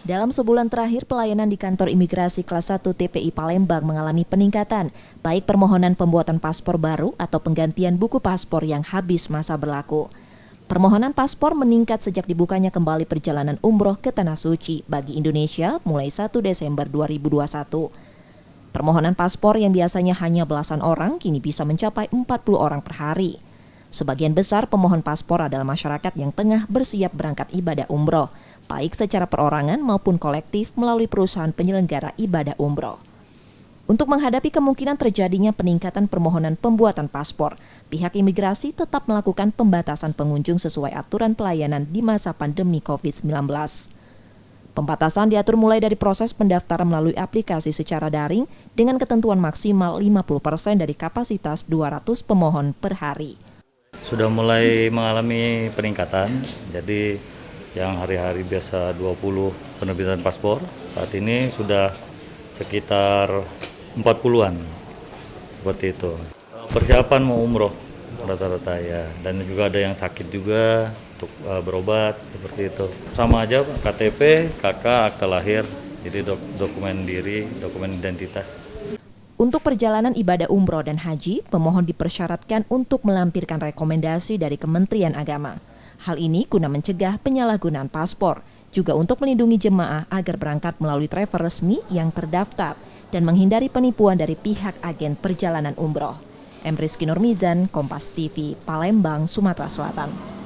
Dalam sebulan terakhir, pelayanan di kantor imigrasi kelas 1 TPI Palembang mengalami peningkatan, baik permohonan pembuatan paspor baru atau penggantian buku paspor yang habis masa berlaku. Permohonan paspor meningkat sejak dibukanya kembali perjalanan umroh ke Tanah Suci bagi Indonesia mulai 1 Desember 2021. Permohonan paspor yang biasanya hanya belasan orang kini bisa mencapai 40 orang per hari. Sebagian besar pemohon paspor adalah masyarakat yang tengah bersiap berangkat ibadah umroh, baik secara perorangan maupun kolektif melalui perusahaan penyelenggara ibadah umroh. Untuk menghadapi kemungkinan terjadinya peningkatan permohonan pembuatan paspor, pihak imigrasi tetap melakukan pembatasan pengunjung sesuai aturan pelayanan di masa pandemi COVID-19. Pembatasan diatur mulai dari proses pendaftaran melalui aplikasi secara daring dengan ketentuan maksimal 50% dari kapasitas 200 pemohon per hari. Sudah mulai mengalami peningkatan, jadi yang hari-hari biasa 20 penerbitan paspor, saat ini sudah sekitar 40-an, seperti itu. Persiapan mau umroh rata-rata ya, dan juga ada yang sakit juga untuk berobat, seperti itu. Sama aja KTP, KK, akta lahir, jadi dokumen diri, dokumen identitas. Untuk perjalanan ibadah umroh dan haji, pemohon dipersyaratkan untuk melampirkan rekomendasi dari Kementerian Agama. Hal ini guna mencegah penyalahgunaan paspor, juga untuk melindungi jemaah agar berangkat melalui travel resmi yang terdaftar dan menghindari penipuan dari pihak agen perjalanan umroh. Rizky Nurmizan, Kompas TV, Palembang, Sumatera Selatan.